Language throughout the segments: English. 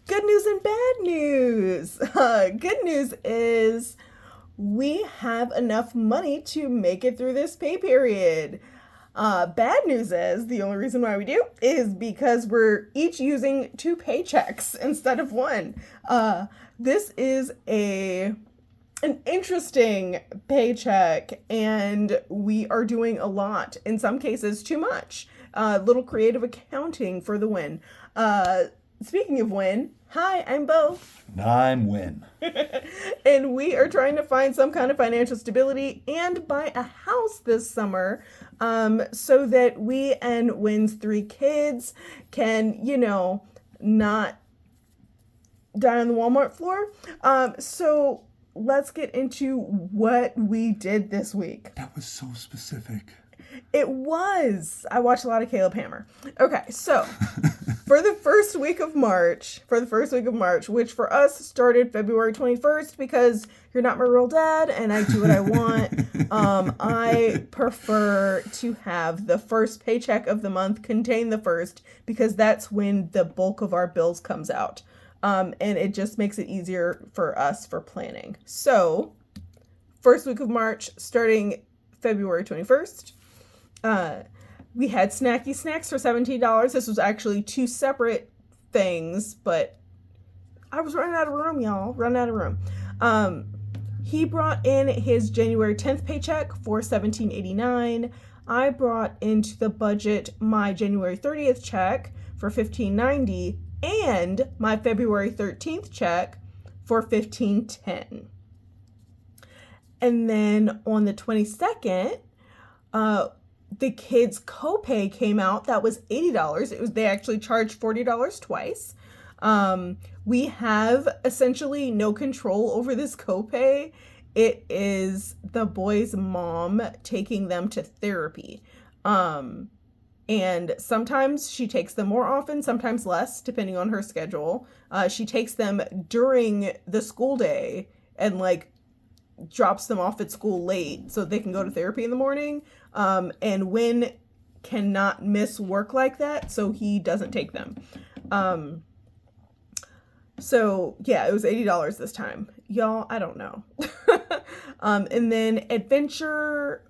Good news and bad news. Good news is we have enough money to make it through this pay period. Bad news is the only reason why we do is because we're each using two paychecks instead of one. This is an interesting paycheck, and we are doing a lot. In some cases, too much. Little creative accounting for the win. Speaking of win, hi, I'm Bo. I'm Win. And we are trying to find some kind of financial stability and buy a house this summer, so that we and Win's three kids can, not die on the Walmart floor. So let's get into what we did this week. That was so specific. It was. I watched a lot of Caleb Hammer. Okay, so for the first week of March, which for us started February 21st because you're not my real dad and I do what I want, I prefer to have the first paycheck of the month contain the first because that's when the bulk of our bills comes out. And it just makes it easier for us for planning. So, first week of March starting February 21st. We had snacky snacks for $17. This was actually two separate things, but I was running out of room, y'all. Running out of room. He brought in his January 10th paycheck for $17.89. I brought into the budget my January 30th check for $15.90 and my February 13th check for $15.10. And then on the 22nd, the kids' copay came out. That was $80. They actually charged $40 twice. We have essentially no control over this copay. It is the boys' mom taking them to therapy. And sometimes she takes them more often, sometimes less, depending on her schedule. She takes them during the school day and drops them off at school late so they can go to therapy in the morning. And Win cannot miss work like that, so he doesn't take them. So yeah, it was $80 this time. Y'all, I don't know. And then Adventure,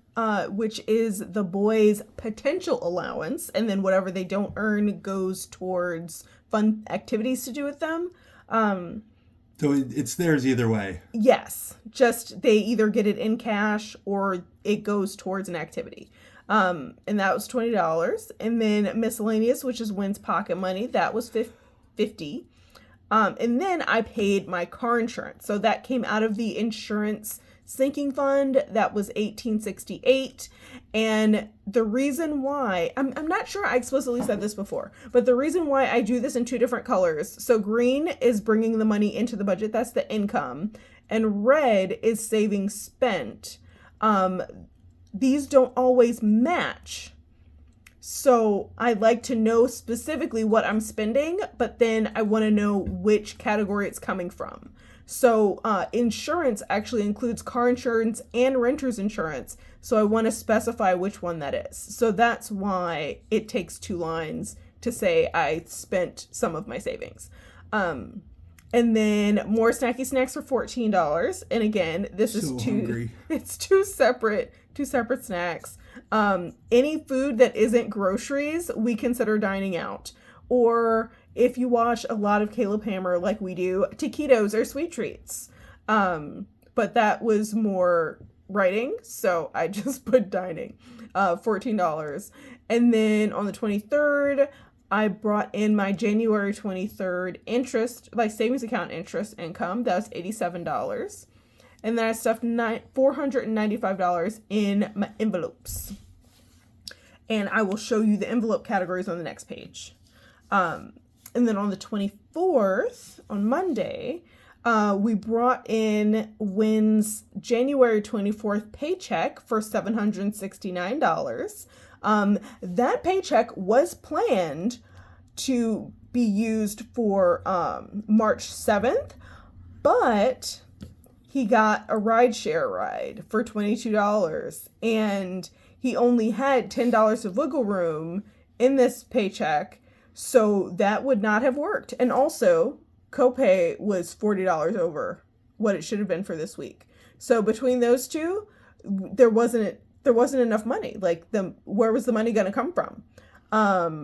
which is the boys' potential allowance, and then whatever they don't earn goes towards fun activities to do with them. So it's theirs either way. Yes, just they either get it in cash or it goes towards an activity. And that was $20. And then miscellaneous, which is Win's pocket money, that was $50. And then I paid my car insurance. So that came out of the insurance sinking fund. That was $18.68. And the reason why, I'm not sure I explicitly said this before, but the reason why I do this in two different colors. So green is bringing the money into the budget. That's the income. And red is savings spent. These don't always match. So I like to know specifically what I'm spending, but then I want to know which category it's coming from. So insurance actually includes car insurance and renter's insurance. So I want to specify which one that is. So that's why it takes two lines to say I spent some of my savings. And then more snacky snacks for $14. And again, this is hungry. It's two separate snacks. Any food that isn't groceries, we consider dining out. Or if you watch a lot of Caleb Hammer like we do, taquitos or sweet treats. But that was more writing, so I just put dining. $14. And then on the 23rd, I brought in my January 23rd interest, savings account interest income. That was $87. And then I stuffed $495 in my envelopes. And I will show you the envelope categories on the next page. And then on the 24th, on Monday, we brought in Win's January 24th paycheck for $769. That paycheck was planned to be used for March 7th, but he got a rideshare ride for $22, and he only had $10 of wiggle room in this paycheck, so that would not have worked. And also, copay was $40 over what it should have been for this week. So between those two, there wasn't enough money. Like, where was the money going to come from?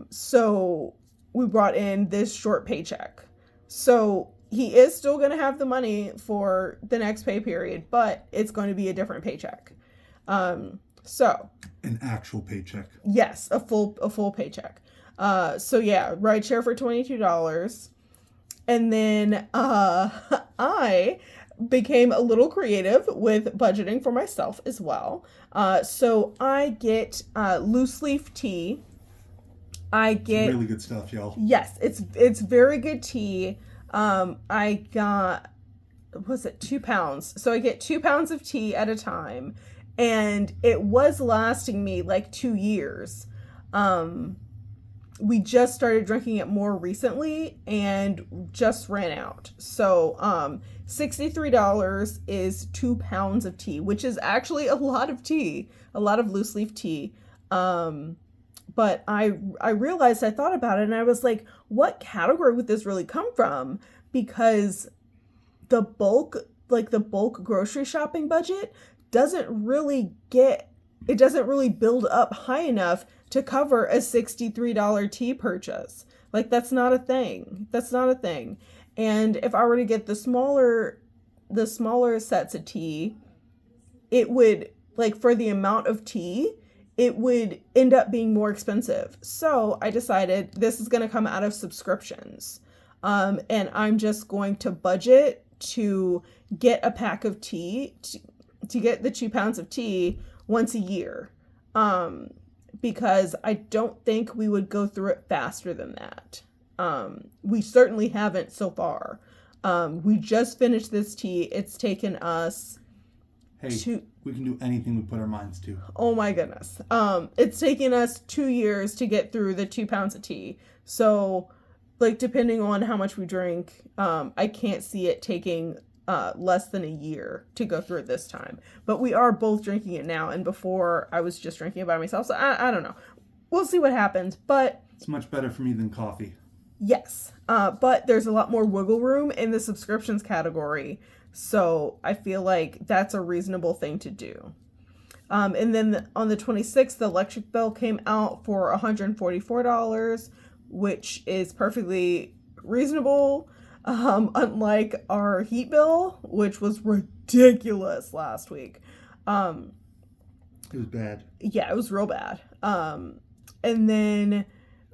So we brought in this short paycheck. So he is still going to have the money for the next pay period, but it's going to be a different paycheck. So an actual paycheck. Yes, a full paycheck. So yeah, rideshare for $22. And then I became a little creative with budgeting for myself as well. So I get loose leaf tea. I get really good stuff, y'all. Yes, it's very good tea. I got, was it 2 pounds? So I get 2 pounds of tea at a time, and it was lasting me like 2 years. We just started drinking it more recently and just ran out. So $63 is 2 pounds of tea, which is actually a lot of tea, a lot of loose leaf tea. But I realized, I thought about it, and I was like, what category would this really come from? Because the bulk grocery shopping budget doesn't really build up high enough to cover a $63 tea purchase. Like, that's not a thing. And if I were to get the smaller sets of tea, it would, like, for the amount of tea, it would end up being more expensive. So I decided this is going to come out of subscriptions. And I'm just going to budget to get a pack of tea, to get the 2 pounds of tea once a year. Because I don't think we would go through it faster than that. We certainly haven't so far. We just finished this tea. It's taken us... Hey, we can do anything we put our minds to. Oh my goodness. It's taken us 2 years to get through the 2 pounds of tea. So, like, depending on how much we drink, I can't see it taking less than a year to go through it this time. But we are both drinking it now, and before I was just drinking it by myself. So I don't know. We'll see what happens. But it's much better for me than coffee. Yes. But there's a lot more wiggle room in the subscriptions category. So I feel like that's a reasonable thing to do. And then on the 26th, the electric bill came out for $144, which is perfectly reasonable. Unlike our heat bill, which was ridiculous last week. It was bad. Yeah, it was real bad. And then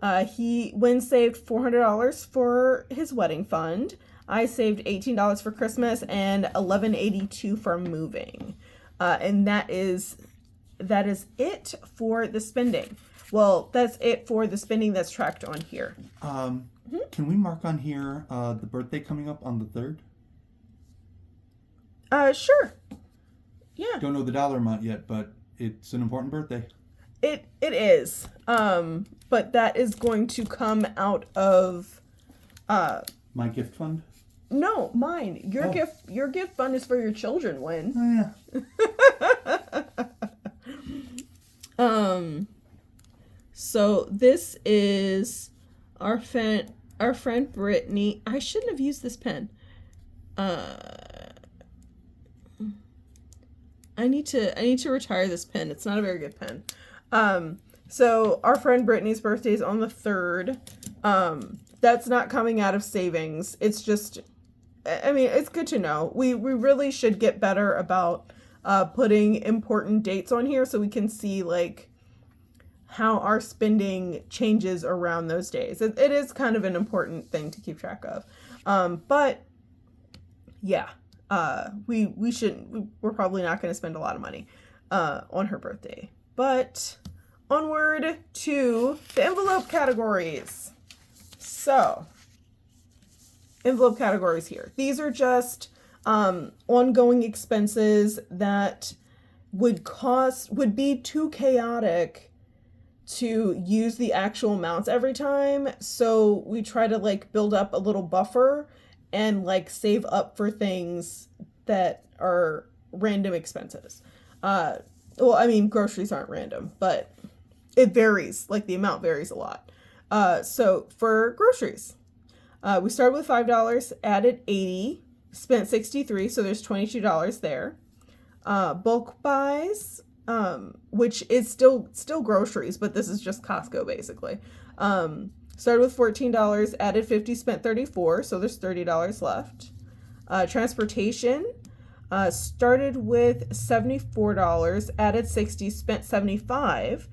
Wynn saved $400 for his wedding fund. I saved $18 for Christmas and $11.82 for moving. And that is it for the spending. Well, that's it for the spending that's tracked on here. Can we mark on here the birthday coming up on the 3rd? Sure. Yeah. Don't know the dollar amount yet, but it's an important birthday. It is. But that is going to come out of my gift fund? No, mine. Your gift fund is for your children, Wynn. Oh, yeah. So this is our friend Brittany. I shouldn't have used this pen. I need to retire this pen. It's not a very good pen. So our friend Brittany's birthday is on the 3rd. That's not coming out of savings. It's just, I mean, it's good to know. We really should get better about putting important dates on here so we can see, like, how our spending changes around those days. It is kind of an important thing to keep track of. But yeah, we're probably not going to spend a lot of money on her birthday. But onward to the envelope categories. So, envelope categories here. These are just ongoing expenses that would be too chaotic to use the actual amounts every time. So we try to, like, build up a little buffer and, like, save up for things that are random expenses. Well, I mean, groceries aren't random, but it varies. Like, the amount varies a lot. So for groceries, We started with $5, added 80, spent 63, so there's $22 there. Bulk buys, which is still groceries, but this is just Costco basically. Started with $14, added 50, spent 34, so there's $30 left. Transportation, started with $74, added 60, spent 75.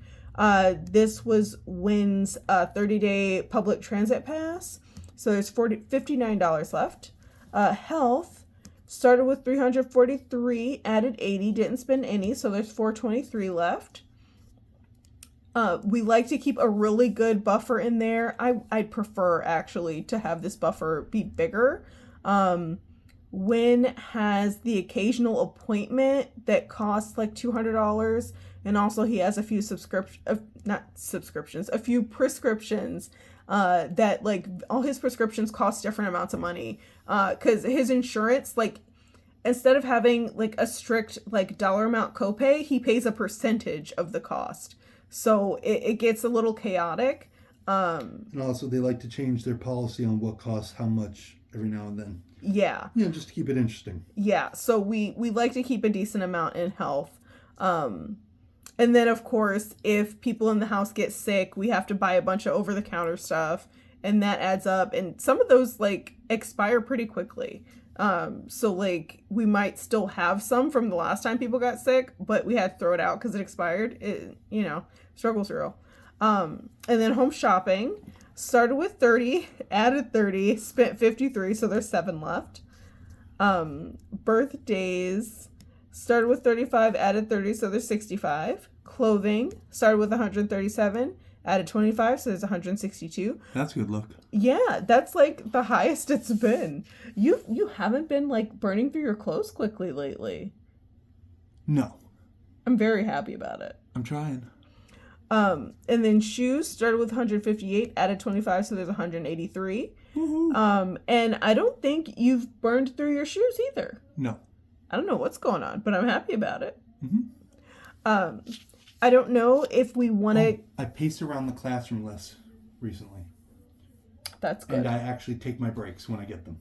This was Wynn's 30-day public transit pass, so there's $59 left. Health, started with $343, added 80, didn't spend any, so there's $423 left. We like to keep a really good buffer in there. I'd prefer actually to have this buffer be bigger. Wynn has the occasional appointment that costs like $200, and also he has a few a few prescriptions that like all his prescriptions cost different amounts of money. Because his insurance, like, instead of having like a strict like dollar amount copay, he pays a percentage of the cost. So it gets a little chaotic. And also they like to change their policy on what costs how much every now and then. Yeah. Yeah, just to keep it interesting. Yeah. So we like to keep a decent amount in health. And then of course, if people in the house get sick, we have to buy a bunch of over-the-counter stuff, and that adds up. And some of those like expire pretty quickly. So like we might still have some from the last time people got sick, but we had to throw it out because it expired. Struggle's real. And then home shopping, started with 30, added 30, spent 53, so there's 7 left. Birthdays, started with 35, added 30, so there's 65. Clothing, started with 137, added 25, so there's 162. That's a good look. Yeah, that's like the highest it's been. You haven't been like burning through your clothes quickly lately. No. I'm very happy about it. I'm trying. And then shoes, started with 158, added 25, so there's 183. Woohoo. And I don't think you've burned through your shoes either. No. I don't know what's going on, but I'm happy about it. Mm-hmm. I don't know if we want to... I paced around the classroom less recently. That's good. And I actually take my breaks when I get them.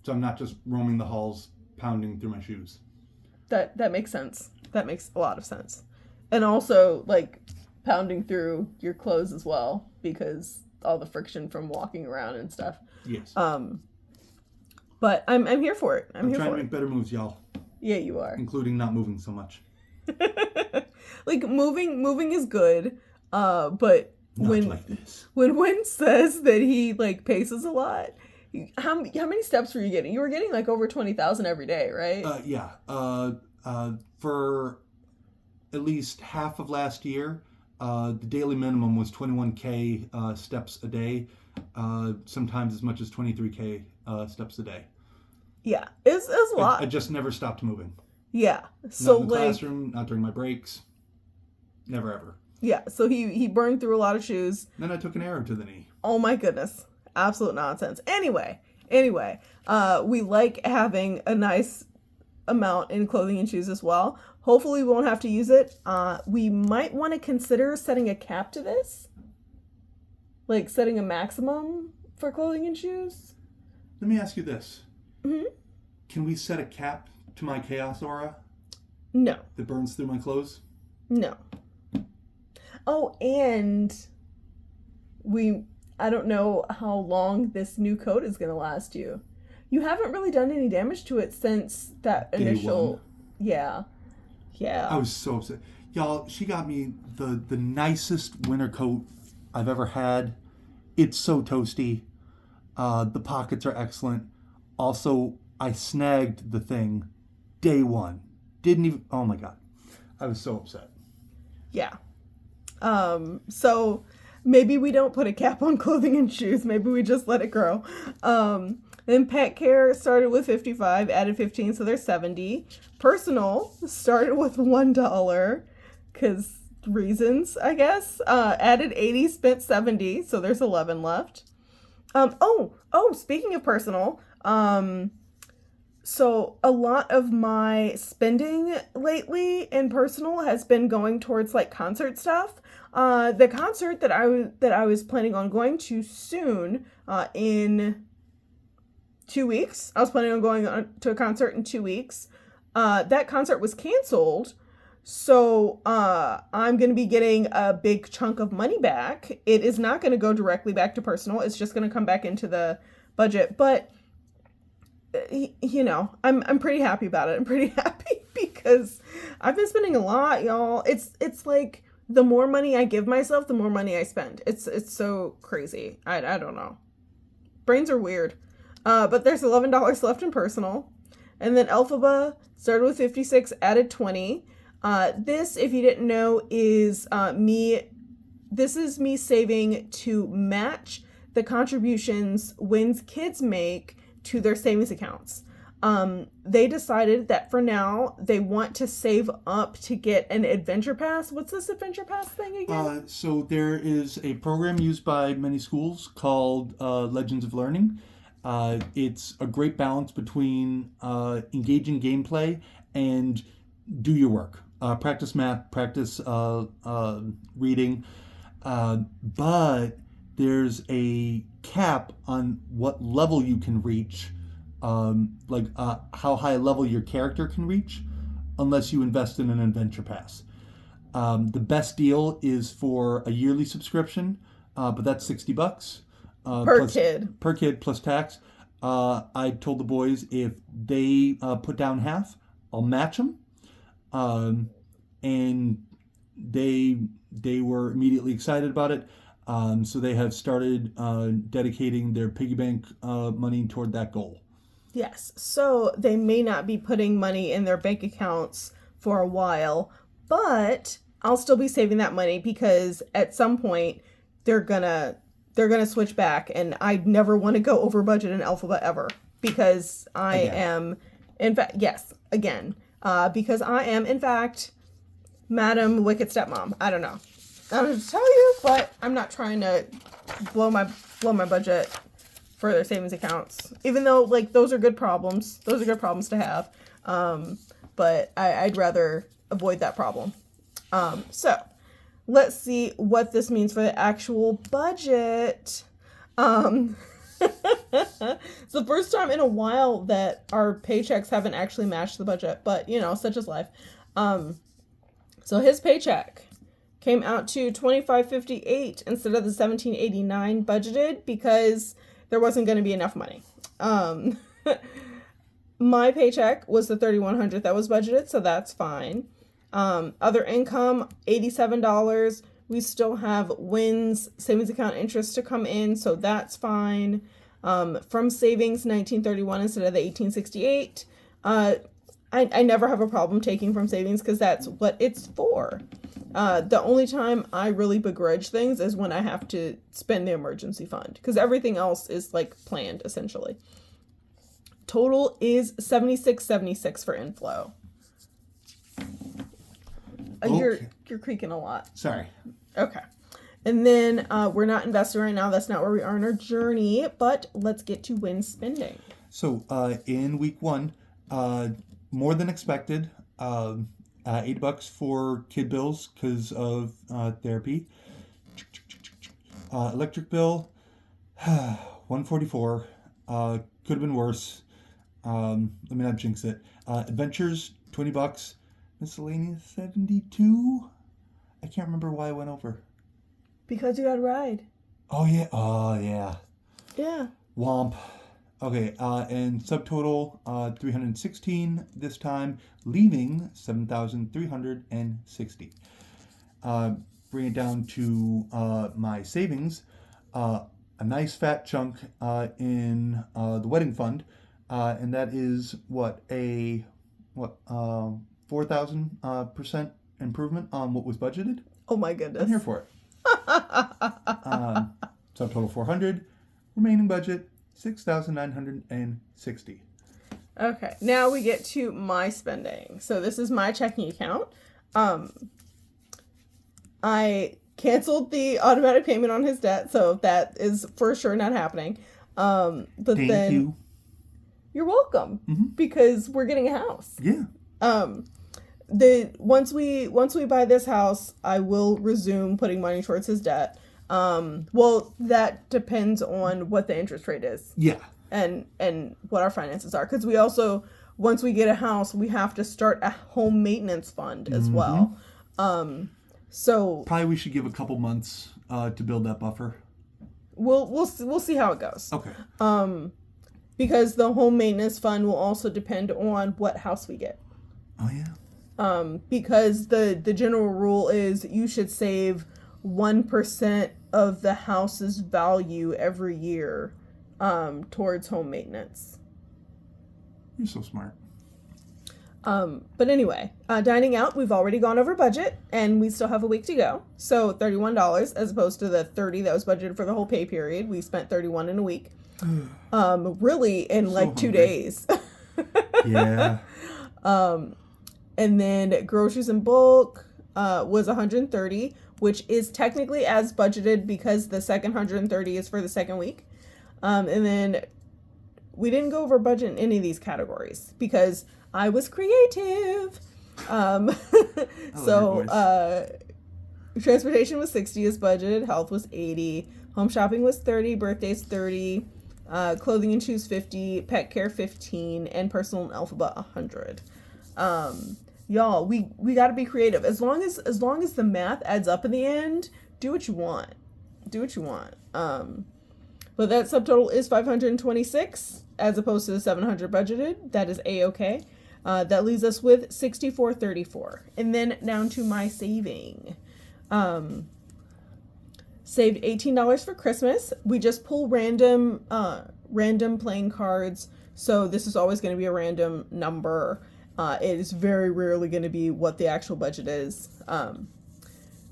So I'm not just roaming the halls, pounding through my shoes. That makes sense. That makes a lot of sense. And also, like, pounding through your clothes as well, because all the friction from walking around and stuff. Yes. But I'm here for it. I'm here trying for to it. make better moves, y'all. Yeah, you are. Including not moving so much. Like, moving is good, but Not like this. when Wynn says that he like paces a lot, how many steps were you getting? You were getting like over 20,000 every day, right? Yeah. For at least half of last year, the daily minimum was 21K steps a day. Sometimes as much as 23K steps a day. Yeah, it's a lot. I just never stopped moving. Yeah. So not in the like classroom, not during my breaks. Never ever. Yeah, so he burned through a lot of shoes. Then I took an arrow to the knee. Oh my goodness. Absolute nonsense. Anyway, we like having a nice amount in clothing and shoes as well. Hopefully we won't have to use it. We might want to consider setting a cap to this. Like setting a maximum for clothing and shoes. Let me ask you this. Mm-hmm. Can we set a cap to my chaos aura No. that burns through my clothes? No. Oh, and I don't know how long this new coat is going to last you. You haven't really done any damage to it since that initial... Day one. Yeah. Yeah. I was so upset. Y'all, she got me the nicest winter coat I've ever had. It's so toasty. The pockets are excellent. Also, I snagged the thing day one. Didn't even... Oh my God. I was so upset. Yeah. So maybe we don't put a cap on clothing and shoes. Maybe we just let it grow. Then pet care started with 55, added 15, so there's 70. Personal started with $1, because reasons, I guess. Added 80, spent 70, so there's 11 left. Speaking of personal, so a lot of my spending lately in personal has been going towards like concert stuff. The concert that I was planning on going to soon, in 2 weeks. I was planning on going to a concert in 2 weeks. That concert was canceled. So I'm going to be getting a big chunk of money back. It is not going to go directly back to personal. It's just going to come back into the budget. But you know, I'm pretty happy about it. I'm pretty happy because I've been spending a lot, y'all. It's like the more money I give myself, the more money I spend. It's so crazy. I don't know. Brains are weird. But there's $11 left in personal. And then Elphaba started with 56, added 20. This, if you didn't know, is this is me saving to match the contributions WIN's kids make to their savings accounts. They decided that for now they want to save up to get an adventure pass. What's this adventure pass thing again? So there is a program used by many schools called Legends of Learning. It's a great balance between engaging gameplay and do your work. Practice math, practice reading, but there's a cap on what level you can reach, how high a level your character can reach, unless you invest in an adventure pass. The best deal is for a yearly subscription, but that's $60 per kid plus tax. I told the boys if they put down half, I'll match them, and they were immediately excited about it. So they have started dedicating their piggy bank money toward that goal. Yes. So they may not be putting money in their bank accounts for a while, but I'll still be saving that money because at some point they're gonna switch back, and I never want to go over budget in Elphaba ever because I am, in fact, because I am in fact Madam Wicked Stepmom. I don't know how to tell you, but I'm not trying to blow my budget for their savings accounts, even though like those are good problems. Those are good problems to have. But I'd rather avoid that problem. So let's see what this means for the actual budget. It's the first time in a while that our paychecks haven't actually matched the budget, but you know, such is life. So his paycheck came out to $25.58 instead of the $17.89 budgeted because there wasn't going to be enough money. My paycheck was the $3,100 that was budgeted, so that's fine. Other income, $87. We still have WIN's savings account interest to come in, so that's fine. From savings, $19.31 instead of the $18.68. I never have a problem taking from savings because that's what it's for. The only time I really begrudge things is when I have to spend the emergency fund because everything else is like planned essentially. Total is $76.76 for inflow. Okay. You're creaking a lot. Sorry. Okay. And then we're not investing right now. That's not where we are in our journey. But let's get to WIN spending. So in week one, more than expected, $8 for kid bills because of therapy. Electric bill, $144. Could have been worse. Let me not jinx it. Adventures, $20. Miscellaneous, $72. I can't remember why I went over. Because you got a ride. Oh yeah. Yeah. Womp. Okay, and subtotal, $316 this time, leaving $7,360. Bring it down to my savings, a nice fat chunk in the wedding fund, and that is 4,000% improvement on what was budgeted. Oh my goodness. I'm here for it. Subtotal $400, remaining budget $6,960. Okay, now we get to my spending. So this is my checking account. I canceled the automatic payment on his debt, so that is for sure not happening. But Thank you. You're welcome, because we're getting a house. Yeah. once we buy this house, I will resume putting money towards his debt. Well, that depends on what the interest rate is. Yeah. And what our finances are, because we also, once we get a house, we have to start a home maintenance fund as well. So probably we should give a couple months to build that buffer. We'll see how it goes. Okay. Because the home maintenance fund will also depend on what house we get. Oh yeah. Because the general rule is you should save 1% of the house's value every year towards home maintenance. You're so smart. But anyway, dining out, we've already gone over budget and we still have a week to go. So $31 as opposed to the $30 that was budgeted for the whole pay period. We spent $31 in a week. Really in like 2 days. Yeah. And then groceries in bulk was $130, which is technically as budgeted because the second $130 is for the second week. And then we didn't go over budget in any of these categories because I was creative. Transportation was $60 as budgeted. Health was $80. Home shopping was $30. Birthdays $30. Clothing and shoes $50. Pet care $15. And personal and alphabet $100. Y'all, we got to be creative. As long as the math adds up in the end, do what you want. But that subtotal is 526 as opposed to the 700 budgeted. That is A-okay. That leaves us with 6434. And then down to my saving. Saved $18 for Christmas. We just pull random playing cards. So this is always going to be a random number. It is very rarely going to be what the actual budget is.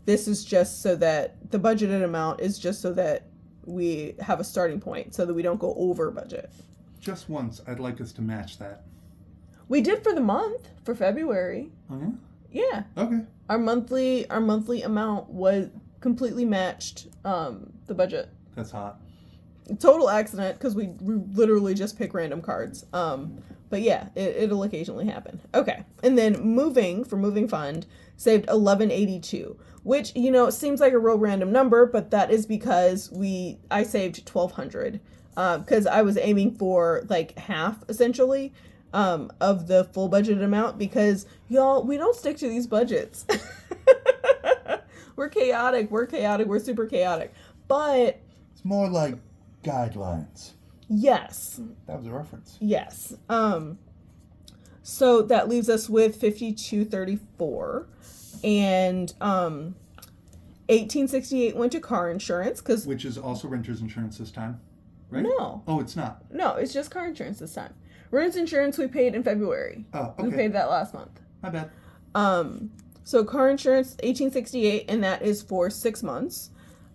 This is just so that the budgeted amount is just so that we have a starting point so that we don't go over budget. Just once, I'd like us to match that. We did for the month, for February. Oh, yeah? Yeah. Okay. Our monthly amount was completely matched the budget. That's hot. Total accident because we literally just pick random cards. But yeah, it'll occasionally happen. Okay. And then moving fund saved $11.82, which, seems like a real random number, but that is because I saved $1,200 because I was aiming for like half essentially of the full budgeted amount because y'all, we don't stick to these budgets. We're chaotic. We're super chaotic. But it's more like guidelines. Yes. That was a reference. Yes. So that leaves us with 5234, and 1868 went to car insurance which is also renter's insurance this time, right? No. Oh, it's not. No, it's just car insurance this time. Renter's insurance we paid in February. Oh, okay. We paid that last month. My bad. So car insurance 1868, and that is for 6 months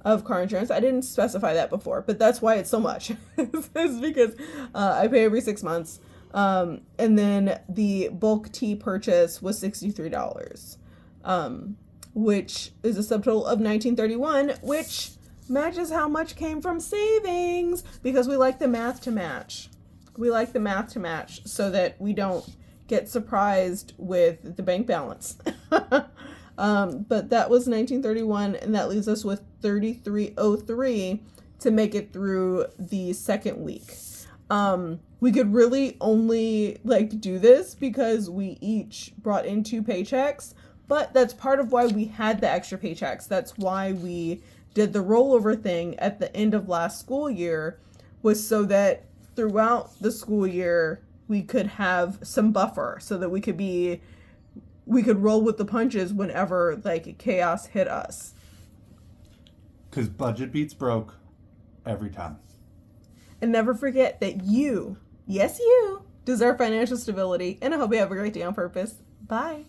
of car insurance. I didn't specify that before, but that's why it's so much. It's because I pay every 6 months. And then the bulk tea purchase was $63, which is a subtotal of $19.31, which matches how much came from savings because we like the math to match. So that we don't get surprised with the bank balance. But that was $19.31, and that leaves us with $33.03 to make it through the second week. We could really only do this because we each brought in 2 paychecks, but that's part of why we had the extra paychecks. That's why we did the rollover thing at the end of last school year, was so that throughout the school year we could have some buffer so that we could roll with the punches whenever chaos hit us. Because budget beats broke every time. And never forget that you, yes you, deserve financial stability. And I hope you have a great day on purpose. Bye.